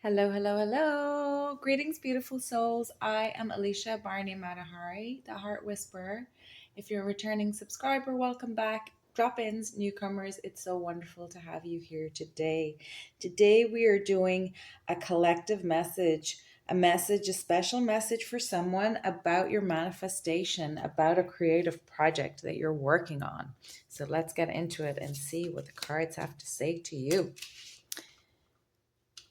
Hello, hello, hello. Greetings, beautiful souls. I am Alicia Barney Matahari, the Heart Whisperer. If you're a returning subscriber, welcome back. Drop ins, newcomers, it's so wonderful to have you here today. Today, we are doing a collective message, a special message for someone about your manifestation, about a creative project that you're working on. So, let's get into it and see what the cards have to say to you.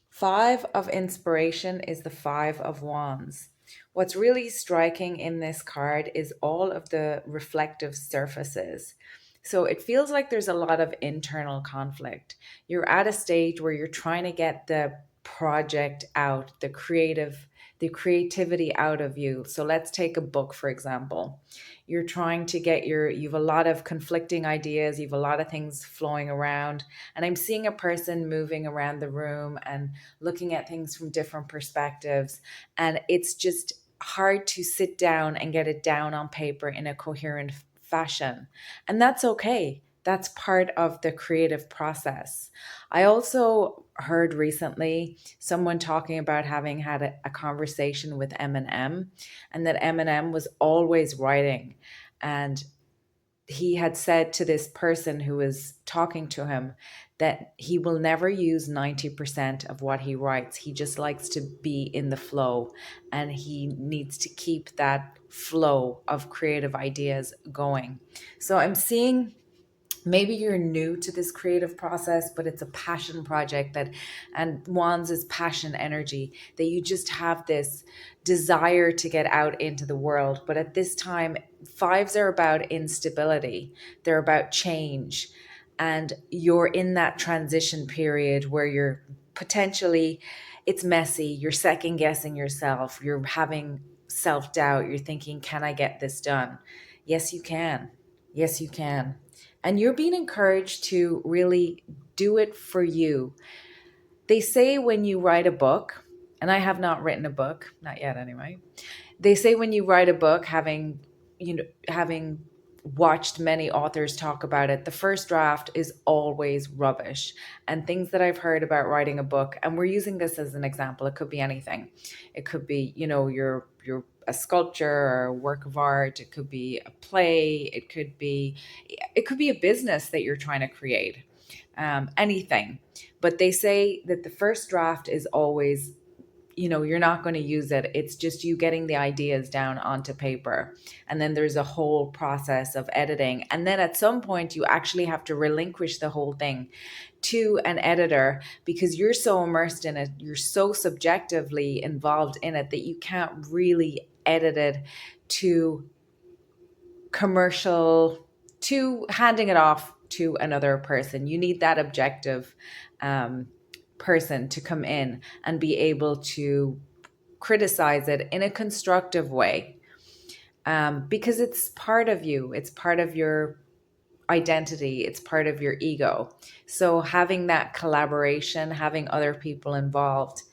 Five of Inspiration is the Five of Wands. What's really striking in this card is all of the reflective surfaces. So it feels like there's a lot of internal conflict. You're at a stage where you're trying to get the project out, the creativity out of you. So let's take a book, for example. You're trying to get you've a lot of conflicting ideas, you've a lot of things flowing around. And I'm seeing a person moving around the room and looking at things from different perspectives. And it's just hard to sit down and get it down on paper in a coherent fashion. And that's okay. That's part of the creative process. I also heard recently someone talking about having had a conversation with Eminem, and that Eminem was always writing. And he had said to this person who was talking to him that he will never use 90% of what he writes. He just likes to be in the flow, and he needs to keep that flow of creative ideas going. So I'm seeing maybe you're new to this creative process, but it's a passion project and wands is passion energy, that you just have this desire to get out into the world. But at this time, fives are about instability, they're about change, and you're in that transition period where you're potentially, it's messy, you're second guessing yourself, you're having self-doubt, you're thinking, can I get this done? Yes, you can. Yes, you can. And you're being encouraged to really do it for you. They say when you write a book, and I have not written a book, not yet anyway. They say when you write a book, having watched many authors talk about it, the first draft is always rubbish. And things that I've heard about writing a book, and we're using this as an example, it could be anything. It could be, your a sculpture or a work of art, it could be a play, it could be a business that you're trying to create. Anything. But they say that the first draft is always, you're not going to use it. It's just you getting the ideas down onto paper. And then there's a whole process of editing. And then at some point, you actually have to relinquish the whole thing to an editor, because you're so immersed in it, you're so subjectively involved in it, that you can't really edit it to commercial, to handing it off to another person. You need that objective person to come in and be able to criticize it in a constructive way, because it's part of you, it's part of your identity, it's part of your ego. So having that collaboration, having other people involved,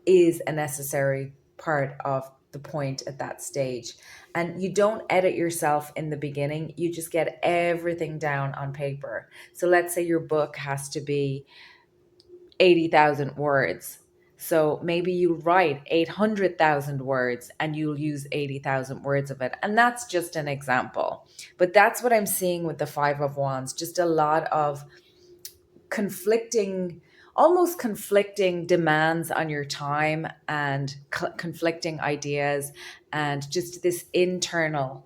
is a necessary part of the point at that stage. And you don't edit yourself in the beginning, you just get everything down on paper. So let's say your book has to be 80,000 words. So maybe you write 800,000 words and you'll use 80,000 words of it. And that's just an example. But that's what I'm seeing with the Five of Wands, just a lot of conflicting, almost conflicting demands on your time, and conflicting ideas, and just this internal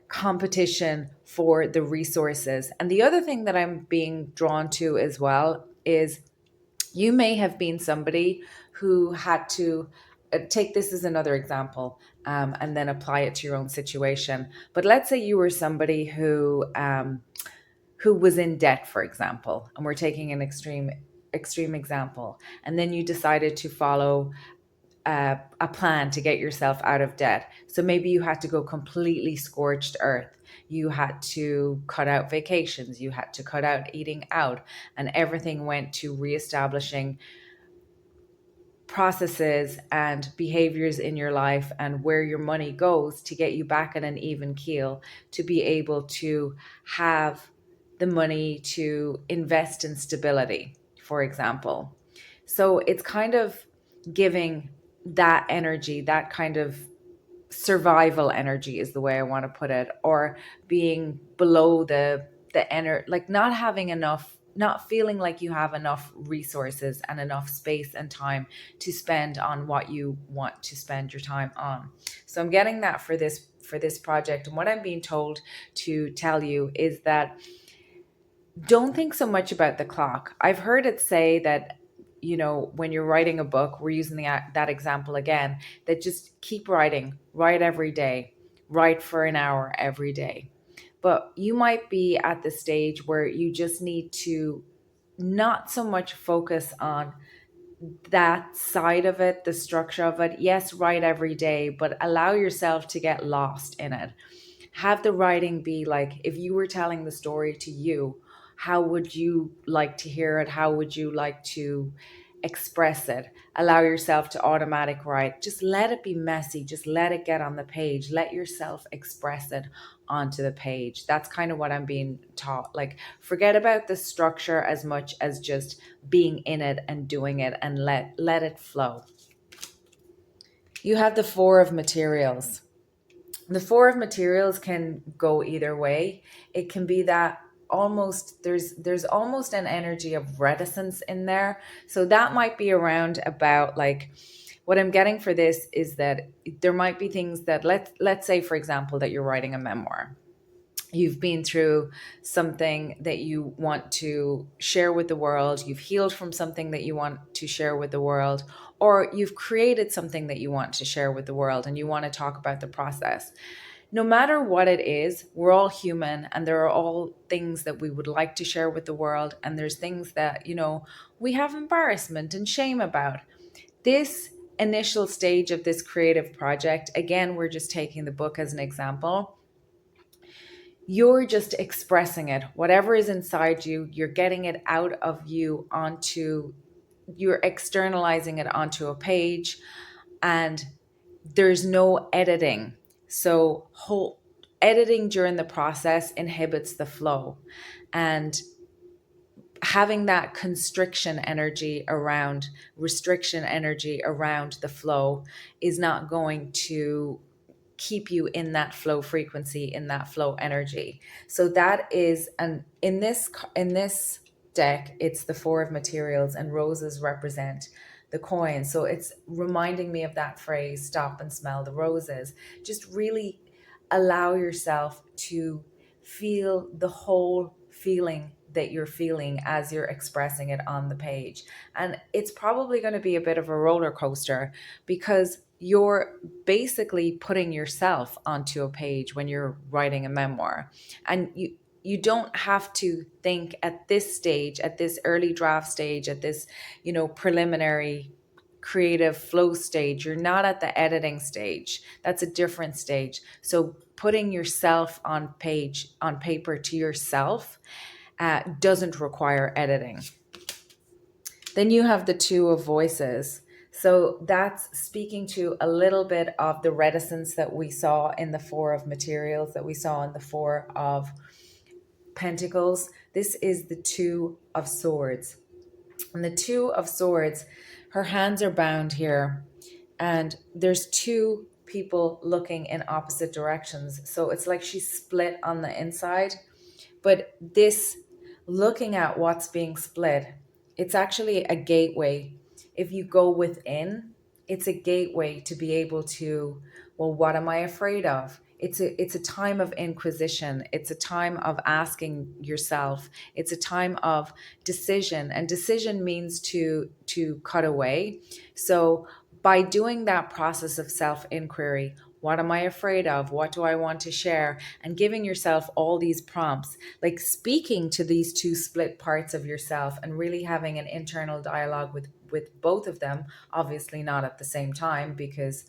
competition for the resources. And the other thing that I'm being drawn to as well is, you may have been somebody who had to take this as another example, and then apply it to your own situation. But let's say you were somebody who was in debt, for example, and we're taking an extreme example, and then you decided to follow a plan to get yourself out of debt. So maybe you had to go completely scorched earth. You had to cut out vacations, you had to cut out eating out, and everything went to reestablishing processes and behaviors in your life and where your money goes to get you back on an even keel, to be able to have the money to invest in stability, for example. So it's kind of giving that energy, that kind of survival energy is the way I want to put it, or being below the energy, like not having enough, not feeling like you have enough resources and enough space and time to spend on what you want to spend your time on. So I'm getting that for this project, and what I'm being told to tell you is that don't think so much about the clock. I've heard it say that, when you're writing a book, we're using that example again, that just keep writing, write every day, write for an hour every day. But you might be at the stage where you just need to not so much focus on that side of it, the structure of it. Yes, write every day, but allow yourself to get lost in it. Have the writing be like, if you were telling the story to you, how would you like to hear it? How would you like to express it? Allow yourself to automatic write. Just let it be messy. Just let it get on the page. Let yourself express it onto the page. That's kind of what I'm being taught. Like, forget about the structure as much as just being in it and doing it, and let it flow. You have the four of materials. The four of materials can go either way. It can be that almost there's almost an energy of reticence in there. So that might be around about, like, what I'm getting for this is that there might be things that, let's say for example that you're writing a memoir. You've been through something that you want to share with the world. You've healed from something that you want to share with the world, or you've created something that you want to share with the world and you want to talk about the process. No matter what it is, we're all human, and there are all things that we would like to share with the world. And there's things that, we have embarrassment and shame about. This initial stage of this creative project, again, we're just taking the book as an example. You're just expressing it. Whatever is inside you, you're getting it out of you onto, you're externalizing it onto a page, and there's no editing. So whole editing during the process inhibits the flow, and having that constriction energy around, restriction energy around the flow is not going to keep you in that flow frequency, in that flow energy. So that is, and in this deck, it's the four of materials, and roses represent the coin. So it's reminding me of that phrase, stop and smell the roses. Just really allow yourself to feel the whole feeling that you're feeling as you're expressing it on the page. And it's probably going to be a bit of a roller coaster, because you're basically putting yourself onto a page when you're writing a memoir. And you don't have to think at this stage, at this early draft stage, at this, preliminary creative flow stage. You're not at the editing stage. That's a different stage. So putting yourself on paper to yourself doesn't require editing. Then you have the two of voices. So that's speaking to a little bit of the reticence that we saw in the four of materials, that we saw in the four of pentacles. This is the two of swords. And the two of swords, her hands are bound here, and there's two people looking in opposite directions. So it's like she's split on the inside. But this, looking at what's being split, it's actually a gateway. If you go within, it's a gateway to be able to, well, what am I afraid of? It's a time of inquisition. It's a time of asking yourself. It's a time of decision, and decision means to cut away. So by doing that process of self-inquiry, what am I afraid of? What do I want to share? And giving yourself all these prompts, like speaking to these two split parts of yourself and really having an internal dialogue with both of them, obviously not at the same time, because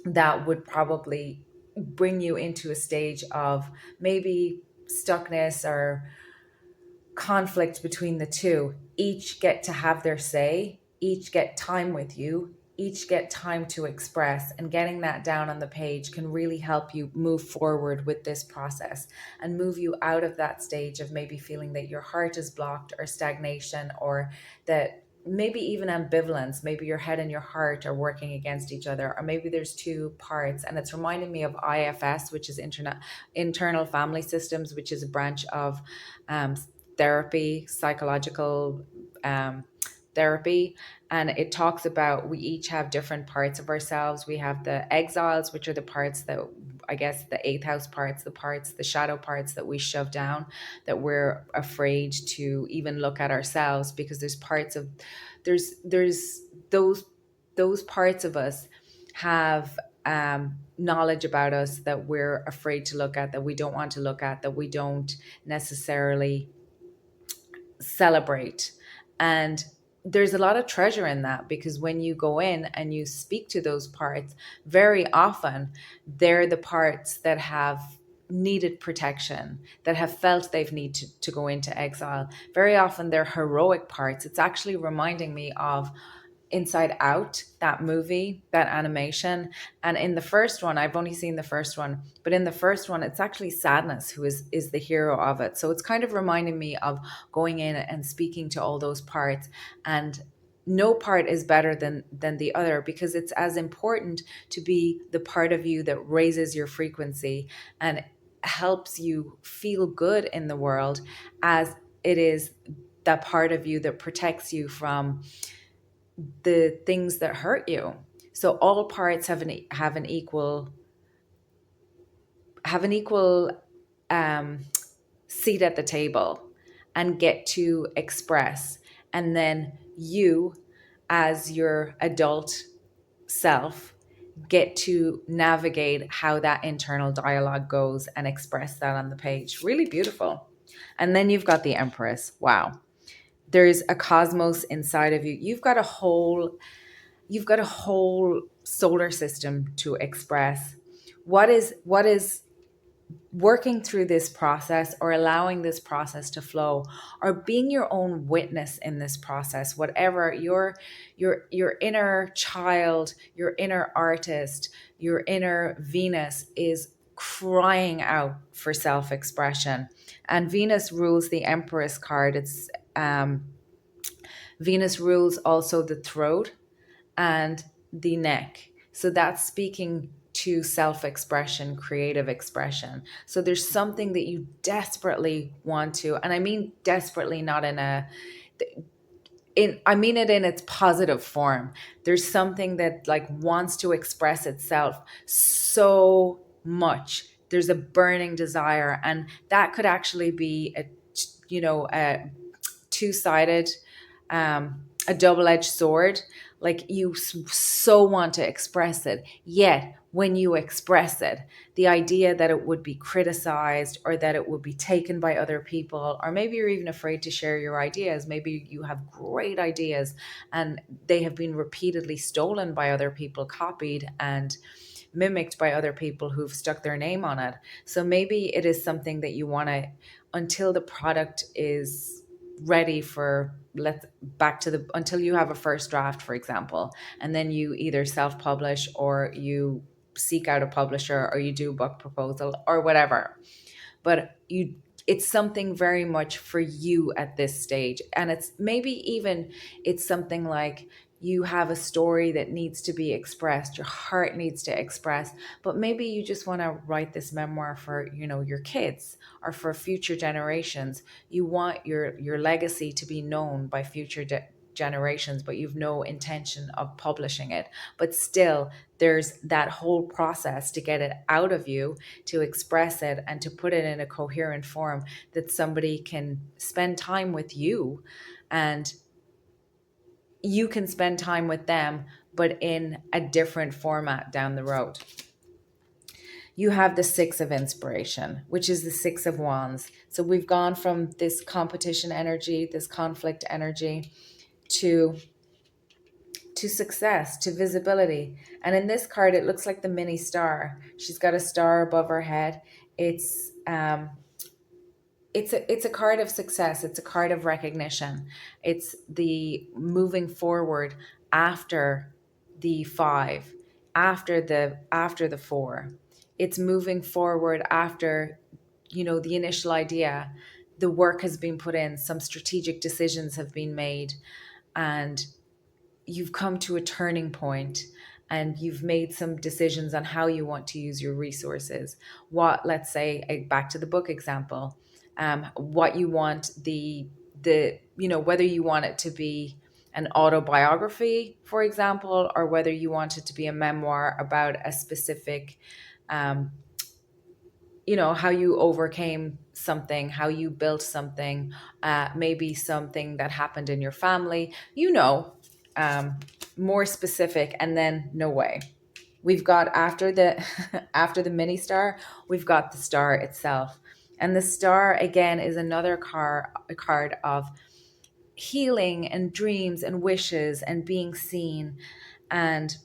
that would probably bring you into a stage of maybe stuckness or conflict between the two. Each get to have their say, each get time with you, each get time to express, and getting that down on the page can really help you move forward with this process and move you out of that stage of maybe feeling that your heart is blocked, or stagnation, or that maybe even ambivalence. Maybe your head and your heart are working against each other, or maybe there's two parts. And it's reminding me of IFS, which is internal family systems, which is a branch of um, therapy, psychological um, therapy. And it talks about we each have different parts of ourselves. We have the exiles, which are the parts that, I guess, the eighth house parts, the shadow parts that we shove down, that we're afraid to even look at ourselves, because there's parts of there's those parts of us have knowledge about us that we're afraid to look at, that we don't want to look at, that we don't necessarily celebrate. And there's a lot of treasure in that, because when you go in and you speak to those parts, very often they're the parts that have needed protection, that have felt they've need to go into exile. Very often they're heroic parts. It's actually reminding me of Inside Out, that movie, that animation. And in the first one, I've only seen the first one, but in the first one, it's actually Sadness who is the hero of it. So it's kind of reminding me of going in and speaking to all those parts. And no part is better than the other, because it's as important to be the part of you that raises your frequency and helps you feel good in the world, as it is that part of you that protects you from the things that hurt you. So all parts have an equal um, seat at the table and get to express. And then you, as your adult self, get to navigate how that internal dialogue goes and express that on the page. Really beautiful. And then you've got the Empress. Wow. There's a cosmos inside of you. You've got a whole solar system to express. What is working through this process, or allowing this process to flow, or being your own witness in this process, whatever your inner child, your inner artist, your inner Venus is crying out for self-expression. And Venus rules the Empress card. It's Venus rules also the throat and the neck. So that's speaking to self expression, creative expression. So there's something that you desperately want to, and I mean desperately, not in a, I mean it in its positive form. There's something that like wants to express itself so much. There's a burning desire, and that could actually be a two-sided, a double-edged sword. Like you so want to express it, yet when you express it, the idea that it would be criticized, or that it would be taken by other people, or maybe you're even afraid to share your ideas. Maybe you have great ideas and they have been repeatedly stolen by other people, copied and mimicked by other people who've stuck their name on it. So maybe it is something that you want to, until the product is ready for, let's back to the, until you have a first draft, for example, and then you either self-publish, or you seek out a publisher, or you do a book proposal or whatever. But it's something very much for you at this stage. And it's maybe even, it's something like you have a story that needs to be expressed, your heart needs to express, but maybe you just want to write this memoir for, your kids, or for future generations. You want your legacy to be known by future generations, but you've no intention of publishing it. But still, there's that whole process to get it out of you, to express it, and to put it in a coherent form that somebody can spend time with you, and you can spend time with them, but in a different format down the road. You have the Six of Inspiration, which is the Six of Wands. So we've gone from this competition energy, this conflict energy, to success, to visibility. And in this card, it looks like the mini star. She's got a star above her head. It's a card of success. It's a card of recognition. It's the moving forward after the five, after the four. It's moving forward after, the initial idea. The work has been put in, some strategic decisions have been made, and you've come to a turning point, and you've made some decisions on how you want to use your resources. What, let's say, back to the book example, what you want whether you want it to be an autobiography, for example, or whether you want it to be a memoir about a specific, um, how you overcame something, how you built something, maybe something that happened in your family, um, more specific. And then, no way. We've got, after the after the mini star, we've got the star itself. And the star, again, is another a card of healing and dreams and wishes and being seen. And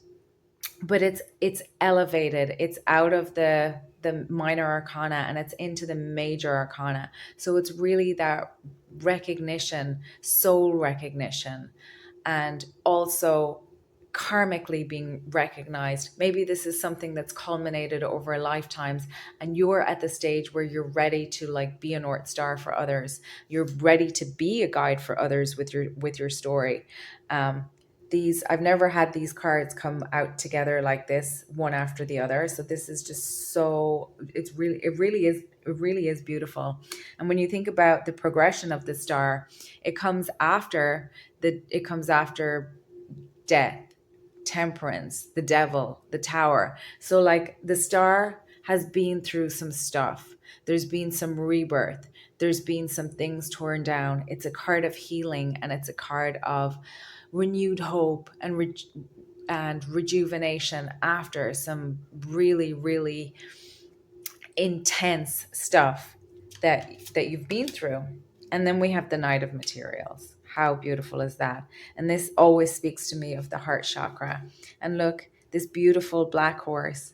but it's elevated, it's out of the minor arcana and it's into the major arcana. So it's really that recognition, soul recognition, and also karmically being recognized. Maybe this is something that's culminated over lifetimes, and you're at the stage where you're ready to, like, be a North Star for others. You're ready to be a guide for others with your story. um, these, I've never had these cards come out together like this, one after the other. So this is just so, it really is beautiful. And when you think about the progression of the star, it comes after death, temperance, the devil, the tower. So, like, the star has been through some stuff. There's been some rebirth. There's been some things torn down. It's a card of healing, and it's a card of renewed hope and and rejuvenation after some really, really intense stuff that you've been through. And then we have the Knight of Materials. How beautiful is that? And this always speaks to me of the heart chakra. And look, this beautiful black horse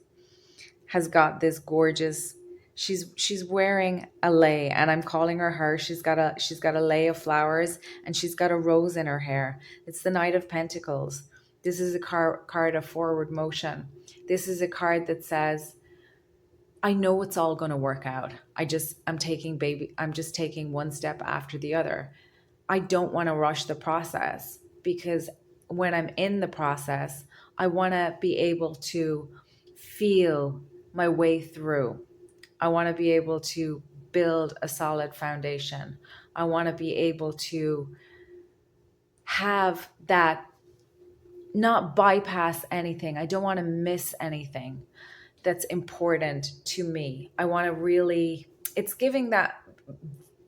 has got this gorgeous, she's wearing a lei, and I'm calling her. She's got a lei of flowers, and she's got a rose in her hair. It's the Knight of Pentacles. This is a card of forward motion. This is a card that says, I know it's all going to work out. I'm just taking one step after the other. I don't want to rush the process, because when I'm in the process, I want to be able to feel my way through. I want to be able to build a solid foundation. I want to be able to have that, not bypass anything. I don't want to miss anything that's important to me. I want to really, it's giving that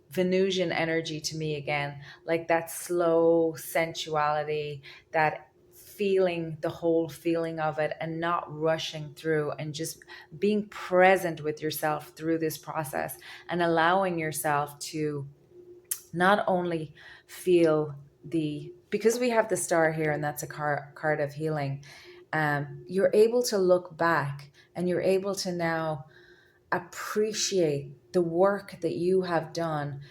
Venusian energy to me again, like that slow sensuality, that feeling, the whole feeling of it, and not rushing through, and just being present with yourself through this process, and allowing yourself to not only feel because we have the star here, and that's a card of healing. You're able to look back, and you're able to now appreciate the work that you have done.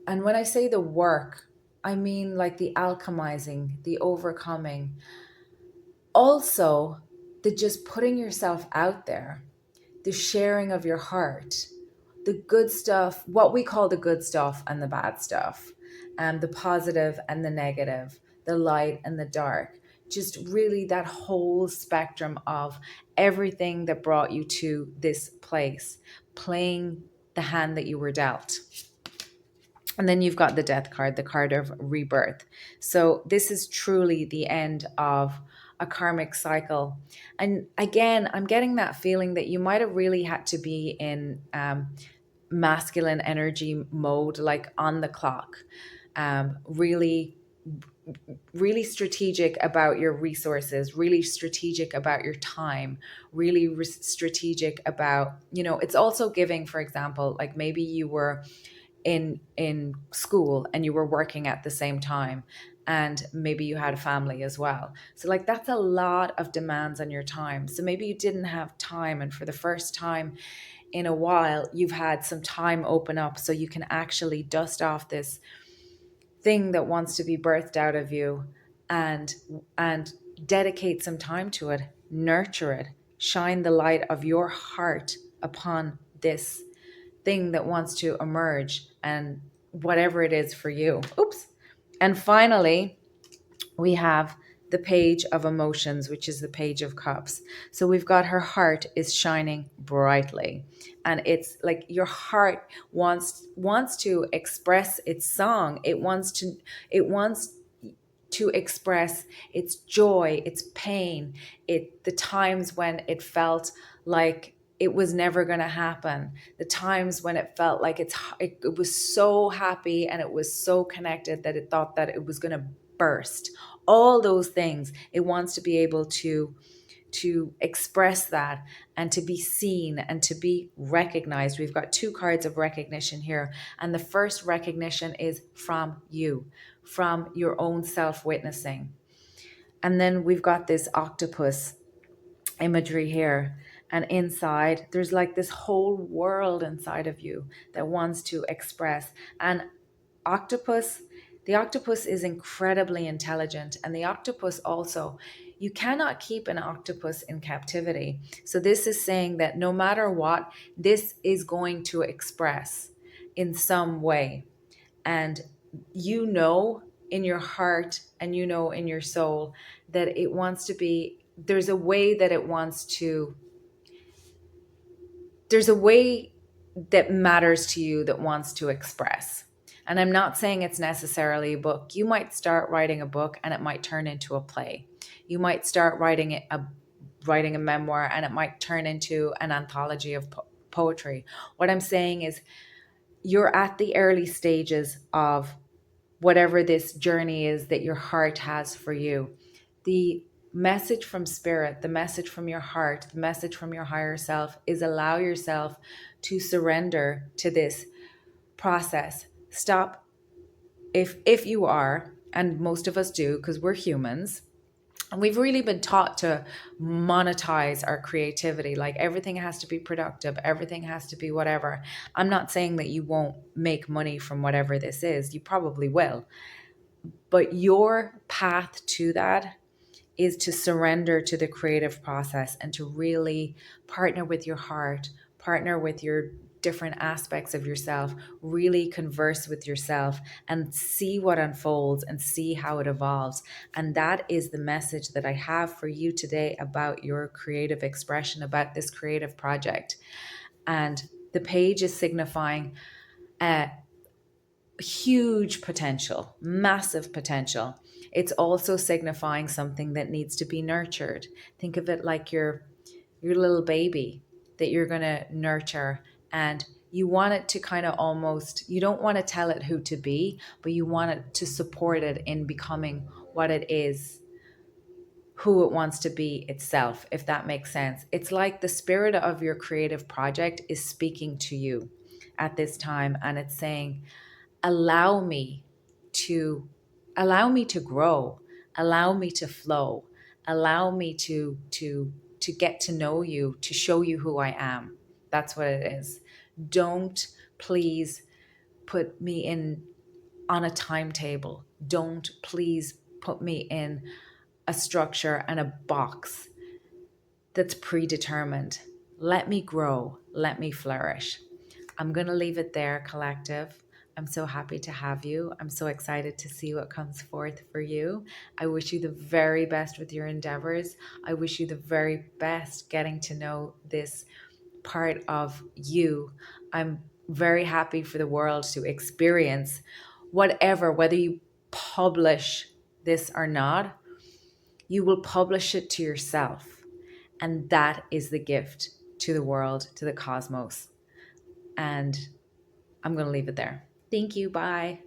And when I say the work, I mean like the alchemizing, the overcoming, also the just putting yourself out there, the sharing of your heart, the good stuff, what we call the good stuff and the bad stuff, and the positive and the negative, the light and the dark. Just really that whole spectrum of everything that brought you to this place, playing the hand that you were dealt. And then you've got the death card, the card of rebirth. So this is truly the end of a karmic cycle. And again, I'm getting that feeling that you might have really had to be in masculine energy mode, like on the clock, really, really strategic about your resources, really strategic about your time, really strategic about, it's also giving, for example, like maybe you were in school and you were working at the same time, and maybe you had a family as well. So, like, that's a lot of demands on your time. So maybe you didn't have time, and for the first time in a while, you've had some time open up so you can actually dust off this thing that wants to be birthed out of you, and dedicate some time to it, nurture it, shine the light of your heart upon this thing that wants to emerge, and whatever it is for you. Oops. And finally, we have the page of emotions, which is the page of cups. So we've got her heart is shining brightly. And it's like your heart wants to express its song. It wants to express its joy, its pain, the times when it felt like it was never going to happen, the times when it felt like it was so happy and it was so connected that it thought that it was going to burst. All those things it wants to be able to express that and to be seen and to be recognized. We've got two cards of recognition here. And the first recognition is from you, from your own self witnessing. And then we've got this octopus imagery here. And inside, there's like this whole world inside of you that wants to express. And octopus the octopus is incredibly intelligent, and the octopus also, you cannot keep an octopus in captivity. So this is saying that no matter what, this is going to express in some way. And you know in your heart and you know in your soul that it wants to be, there's a way that matters to you that wants to express. And I'm not saying it's necessarily a book. You might start writing a book and it might turn into a play. You might start writing a memoir and it might turn into an anthology of poetry. What I'm saying is you're at the early stages of whatever this journey is that your heart has for you. The message from spirit, the message from your heart, the message from your higher self is allow yourself to surrender to this process. Stop, if you are, and most of us do because we're humans, and we've really been taught to monetize our creativity. Like everything has to be productive, everything has to be whatever. I'm not saying that you won't make money from whatever this is. You probably will. But your path to that is to surrender to the creative process and to really partner with your heart, partner with your different aspects of yourself, really converse with yourself and see what unfolds and see how it evolves. And that is the message that I have for you today about your creative expression, about this creative project. And the page is signifying huge potential, massive potential. It's also signifying something that needs to be nurtured. Think of it like your little baby that you're going to nurture, and you want it to kind of almost, you don't want to tell it who to be, but you want it to support it in becoming what it is, who it wants to be itself, if that makes sense. It's like the spirit of your creative project is speaking to you at this time, and it's saying, allow me to grow, allow me to flow, allow me to get to know you, to show you who I am. That's what it is. Don't please put me in on a timetable. Don't please put me in a structure and a box that's predetermined. Let me grow, let me flourish. I'm going to leave it there, collective. I'm so happy to have you. I'm so excited to see what comes forth for you. I wish you the very best with your endeavors. I wish you the very best getting to know this part of you. I'm very happy for the world to experience whatever, whether you publish this or not, you will publish it to yourself. And that is the gift to the world, to the cosmos. And I'm going to leave it there. Thank you. Bye.